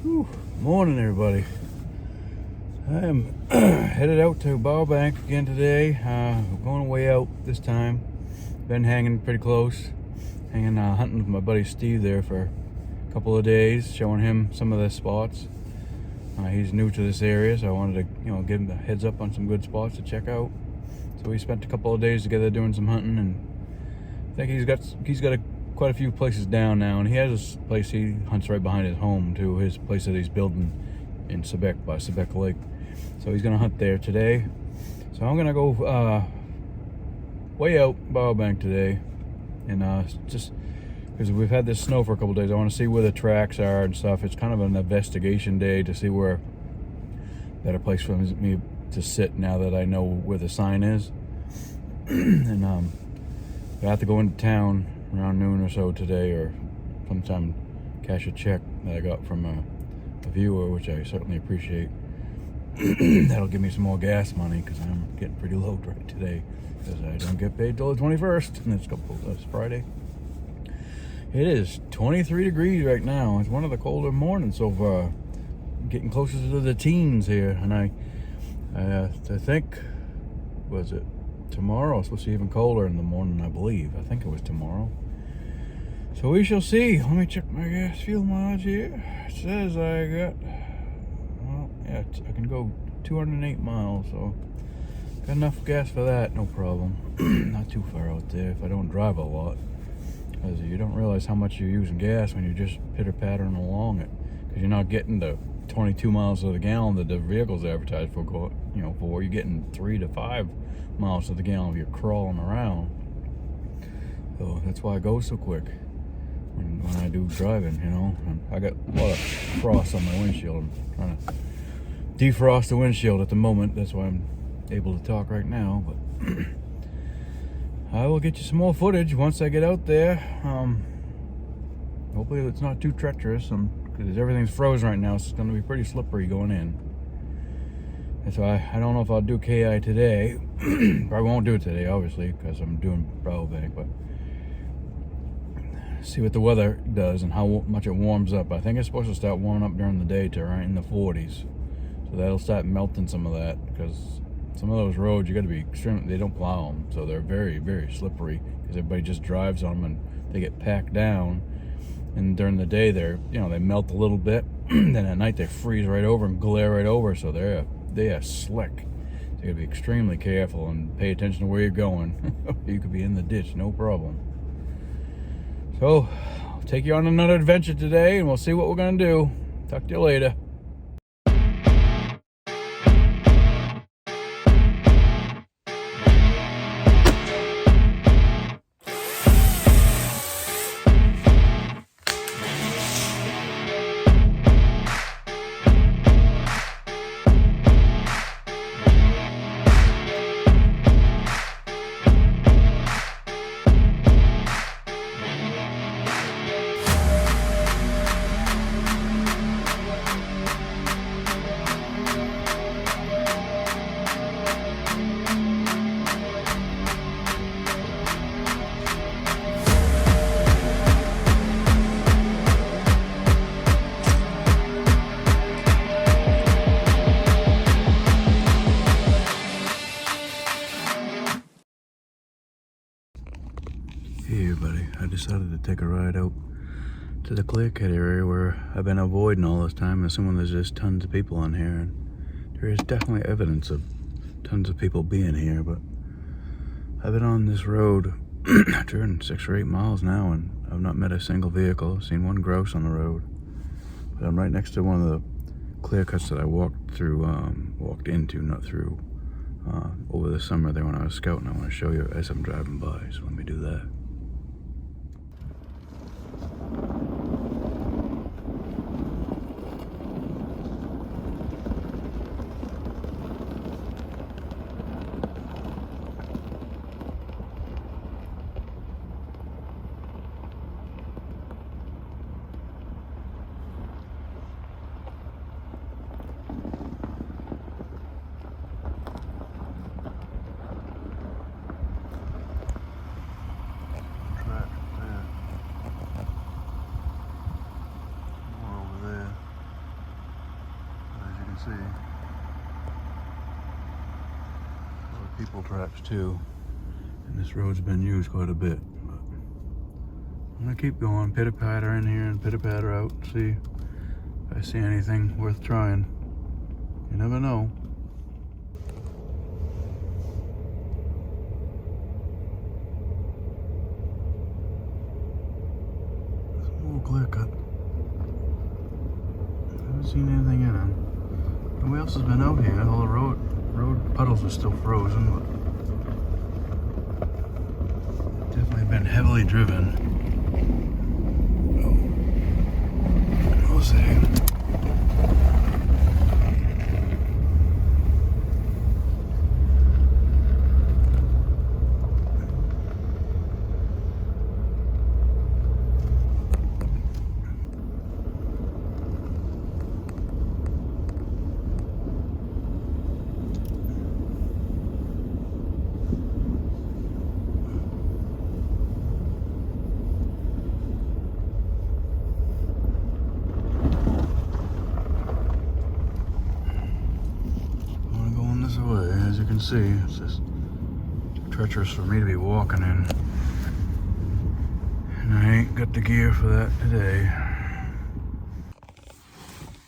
Whew. Morning, everybody. I am headed out to Bank again today. Going way out this time. Been hanging pretty close, hunting with my buddy Steve there for a couple of days, showing him some of the spots. He's new to this area, so I wanted to, give him a heads up on some good spots to check out. So we spent a couple of days together doing some hunting, and I think he's got quite a few places down now, and he has this place he hunts right behind his home too. His place that he's building in Sebec by Sebec Lake. So he's gonna hunt there today. So I'm gonna go way out Bank today, and just because we've had this snow for a couple of days, I want to see where the tracks are and stuff. It's kind of an investigation day to see where better place for me to sit now that I know where the sign is. And I have to go into town around noon or so today, or sometime cash a check that I got from a viewer, which I certainly appreciate. That'll give me some more gas money, because I'm getting pretty low right today, because I don't get paid till the 21st, and that's Friday. It is 23 degrees right now. It's one of the colder mornings so far. Getting closer to the teens here, and I think, was it tomorrow? It's supposed to be even colder in the morning, I believe. I think it was tomorrow. So we shall see. Let me check my gas fuel mileage here. It says I got, well, yeah, I can go 208 miles, so got enough gas for that, no problem. Not too far out there if I don't drive a lot, because you don't realize how much you're using gas when you're just pitter-pattering along it, because you're not getting the 22 miles to the gallon that the vehicle's advertised for. You're getting 3 to 5 miles to the gallon if you're crawling around. So that's why it goes so quick when I do driving, And I got a lot of frost on my windshield. I'm trying to defrost the windshield at the moment. That's why I'm able to talk right now. But I will get you some more footage once I get out there. Hopefully it's not too treacherous, because everything's frozen right now, so it's going to be pretty slippery going in. And so I don't know if I'll do KI today. I won't do it today, obviously, because I'm doing Bank, but see what the weather does and how much it warms up. I think it's supposed to start warming up during the day to right in the 40s. So that'll start melting some of that, because some of those roads, you got to be extreme. They don't plow them, so they're very, very slippery, because everybody just drives on them and they get packed down. And during the day, they melt a little bit. Then at night they freeze right over and glare right over, so they are slick. So you got to be extremely careful and pay attention to where you're going. You could be in the ditch, no problem. So I'll take you on another adventure today, and we'll see what we're gonna do. Talk to you later. Hey everybody, I decided to take a ride out to the Clearcut area where I've been avoiding all this time, assuming there's just tons of people on here, and there is definitely evidence of tons of people being here. But I've been on this road driven 6 or 8 miles now, and I've not met a single vehicle. I've seen one grouse on the road, but I'm right next to one of the clear cuts that I walked into, not through, over the summer there when I was scouting. I want to show you as I'm driving by, so let me do that. see. A lot of people tracks too. And this road's been used quite a bit. But I'm gonna keep going, pitter-patter in here and pitter-patter out, see if I see anything worth trying. You never know. Small clear cut. Haven't seen anything in it. Nobody else has been out here. All the road puddles are still frozen, but definitely been heavily driven. Oh, we'll see. As you can see, it's just treacherous for me to be walking in, and I ain't got the gear for that today.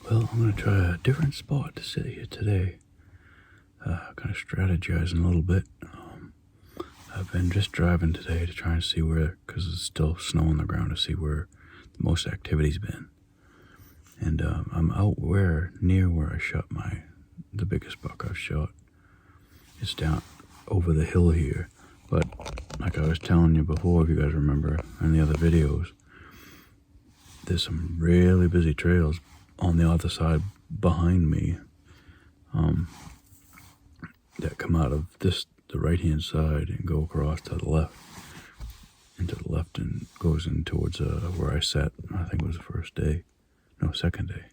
Well, I'm gonna try a different spot to sit here today. Kind of strategizing a little bit. I've been just driving today to try and see where, because it's still snow on the ground, to see where the most activity's been. And I'm out near where I shot the biggest buck I've shot. It's down over the hill here, but like I was telling you before, if you guys remember in the other videos, there's some really busy trails on the other side behind me that come out of the right hand side and go across to the left, and goes in towards where I sat. I think it was the second day.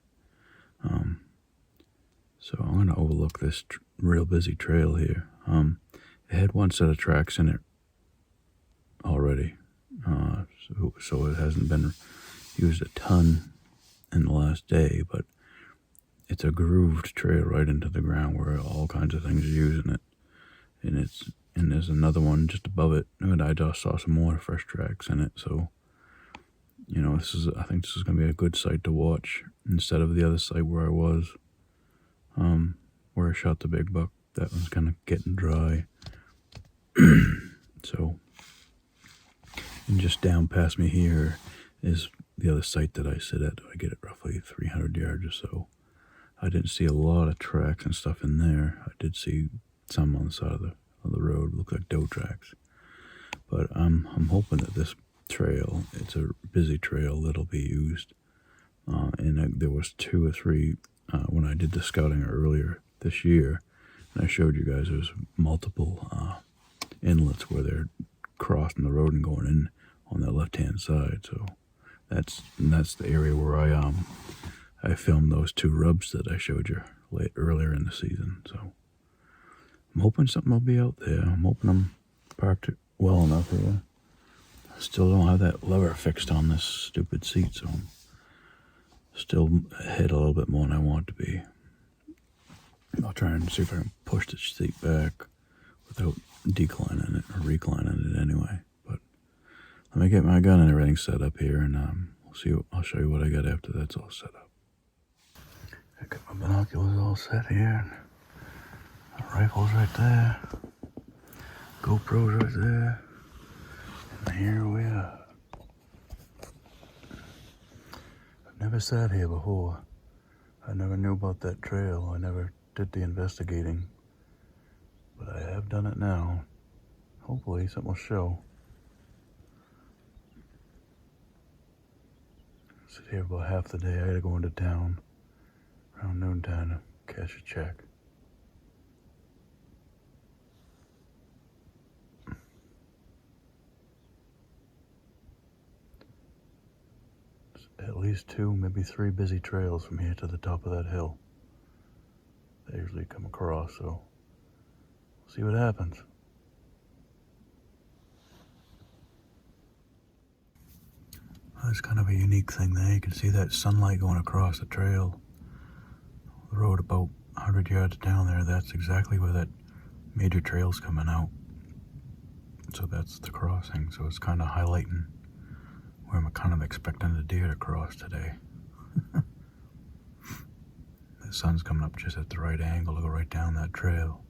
So I'm going to overlook this real busy trail here. It had one set of tracks in it already, so it hasn't been used a ton in the last day, but it's a grooved trail right into the ground where all kinds of things are using it. And there's another one just above it, and I just saw some more fresh tracks in it, so you know, I think this is going to be a good site to watch instead of the other site where I was. Where I shot the big buck. That one's kind of getting dry. So, and just down past me here is the other site that I sit at. I get it roughly 300 yards or so. I didn't see a lot of tracks and stuff in there. I did see some on the side of the road. Look like doe tracks. But I'm hoping that this trail, it's a busy trail that'll be used. And there was 2 or 3 when I did the scouting earlier this year, and I showed you guys there's multiple inlets where they're crossing the road and going in on the left-hand side. So that's the area where I filmed those 2 rubs that I showed you earlier in the season. So I'm hoping something will be out there. I'm hoping I'm parked well enough here. I still don't have that lever fixed on this stupid seat, so I'm still ahead a little bit more than I want to be. I'll try and see if I can push the seat back without declining it, or reclining it anyway. But let me get my gun and everything set up here, and I'll show you what I got after that's all set up. I got my binoculars all set here. The rifle's right there. GoPro's right there. And here we are. I've never sat here before. I never knew about that trail. I never did the investigating. But I have done it now. Hopefully something will show. Sit here about half the day. I gotta go into town around noontime to cash a check. At least 2, maybe 3 busy trails from here to the top of that hill. They usually come across, so we'll see what happens. That's kind of a unique thing there. You can see that sunlight going across the trail. The road about 100 yards down there, that's exactly where that major trail's coming out. So that's the crossing, so it's kind of highlighting where I'm kind of expecting the deer to cross today. The sun's coming up just at the right angle to go right down that trail.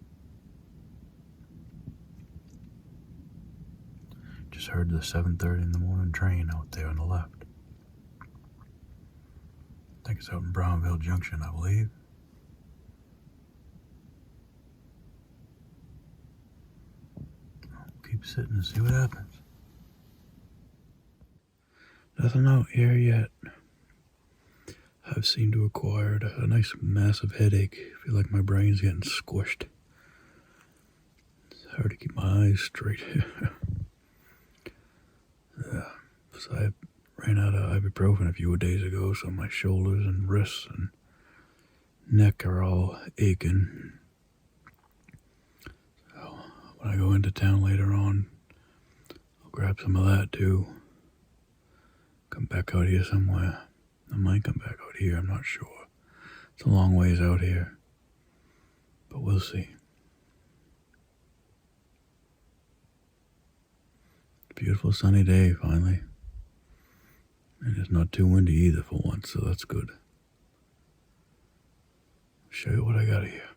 Just heard the 7:30 in the morning train out there on the left. I think it's out in Brownville Junction, I believe. Keep sitting and see what happens. Nothing out here yet. I've seemed to acquired a nice massive headache. I feel like my brain's getting squished. It's hard to keep my eyes straight. So I ran out of ibuprofen a few days ago, so my shoulders and wrists and neck are all aching. So when I go into town later on, I'll grab some of that too. Come back out here somewhere. I might come back out here, I'm not sure. It's a long ways out here, but we'll see. Beautiful sunny day finally. And it's not too windy either for once, so that's good. I'll show you what I got here.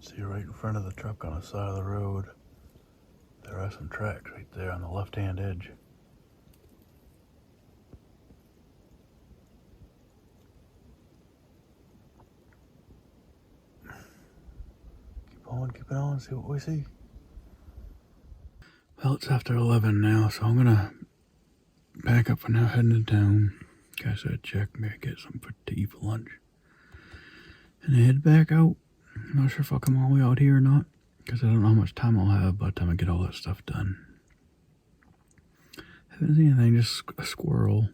See right in front of the truck on the side of the road, there are some tracks right there on the left-hand edge. Keep it on, see what we see. Well, it's after 11 now, so I'm gonna pack up for now, heading to town. Guys, I check, maybe get something to eat for lunch. And head back out. I'm not sure if I'll come all the way out here or not, because I don't know how much time I'll have by the time I get all that stuff done. Haven't seen anything, just a squirrel.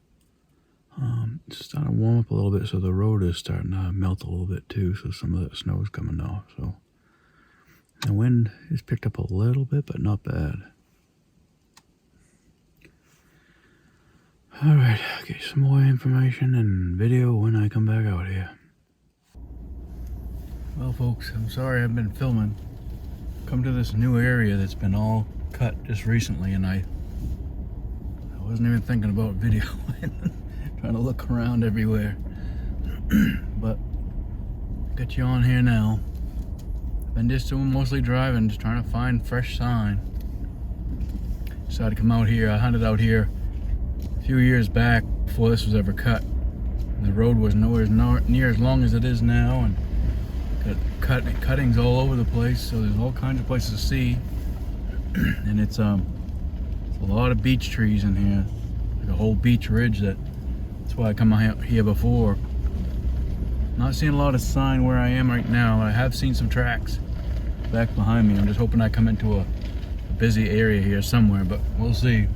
It's starting to warm up a little bit, so the road is starting to melt a little bit too, so some of that snow is coming off. So the wind has picked up a little bit, but not bad. Alright, I'll get you some more information and video when I come back out here. Well folks, I'm sorry I've been filming. Come to this new area that's been all cut just recently, and I wasn't even thinking about video. Trying to look around everywhere. But got you on here now. I've been just doing mostly driving, just trying to find fresh sign. Decided to come out here. I hunted out here a few years back before this was ever cut. The road was nowhere near as long as it is now, and got cuttings all over the place, so there's all kinds of places to see. And it's a lot of beech trees in here, like a whole beech ridge. That's why I come out here before. Not seeing a lot of sign where I am right now. I have seen some tracks back behind me. I'm just hoping I come into a busy area here somewhere, but we'll see.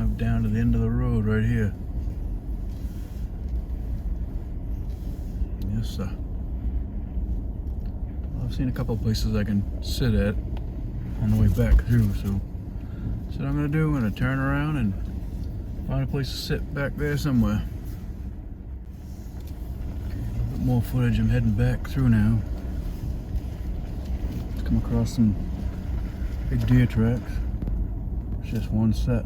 drive down to the end of the road right here. Yes, sir. Well, I've seen a couple of places I can sit at on the way back through, so what I'm gonna do, I'm gonna turn around and find a place to sit back there somewhere. Okay, a little bit more footage. I'm heading back through now. Let's come across some big deer tracks. It's just one set.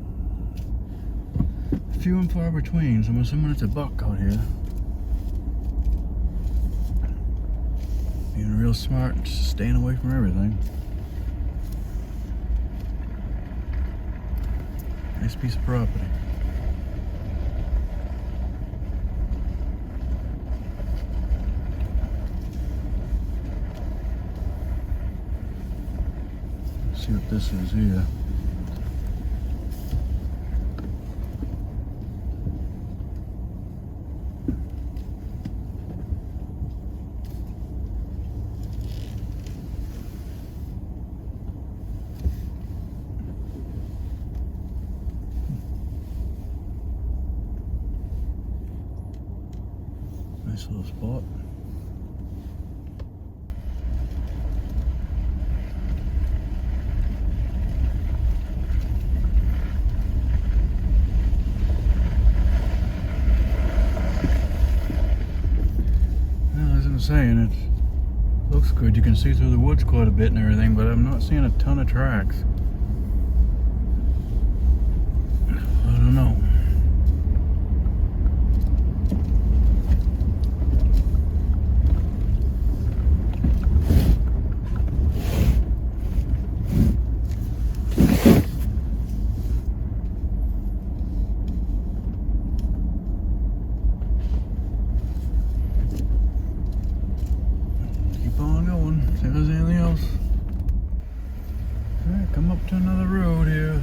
Few and far between, so I'm assuming it's a buck out here. Being real smart and just staying away from everything. Nice piece of property. Let's see what this is here. Nice little spot. Well, as I'm saying, it looks good. You can see through the woods quite a bit and everything, but I'm not seeing a ton of tracks. I don't know. See if there's anything else. Alright, come up to another road here.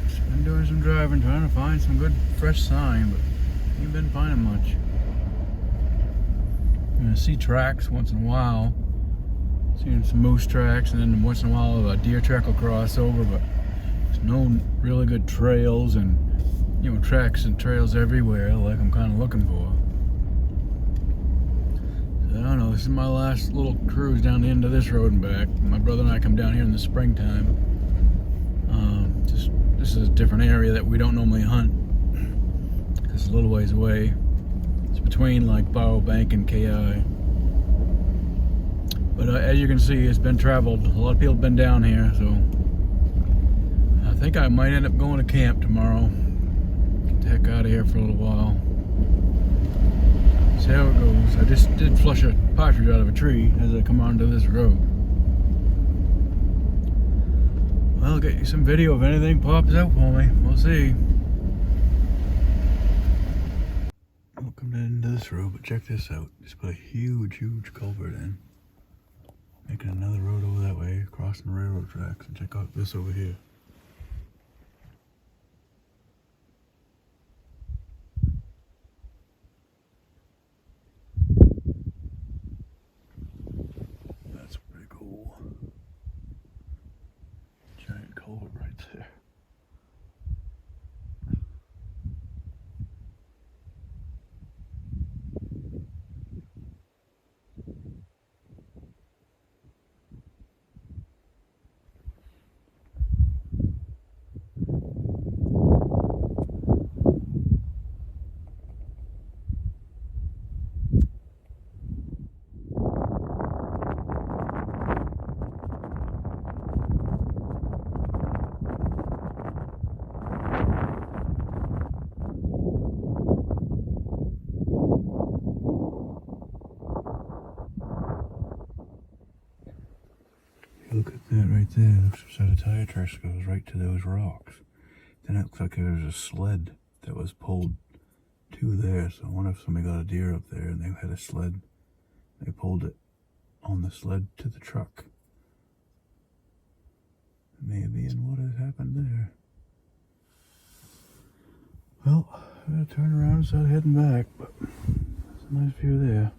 Just been doing some driving, trying to find some good fresh sign, but ain't been finding much. I'm gonna see tracks once in a while. Seeing some moose tracks, and then once in a while a deer track will cross over, but there's no really good trails, and you know, tracks and trails everywhere like I'm kind of looking for. I don't know, this is my last little cruise down the end of this road and back. My brother and I come down here in the springtime. This is a different area that we don't normally hunt. It's a little ways away. It's between like Bow Bank and KI. But as you can see, it's been traveled. A lot of people have been down here, so I think I might end up going to camp tomorrow. Get the heck out of here for a little while. See how it goes. I just did flush a partridge out of a tree as I come onto this road. Well, I'll get you some video if anything pops out for me. We'll see. I'll come into this road, but check this out. Just put a huge culvert in. Making another road over that way, crossing the railroad tracks, and check out this over here. That's pretty cool. Giant culvert right there. Look at that right there. Looks like a tire track goes right to those rocks. Then it looks like there was a sled that was pulled to there. So I wonder if somebody got a deer up there and they had a sled. They pulled it on the sled to the truck. Maybe, and what had happened there? Well, I'm gonna turn around and start heading back, but there's a nice view there.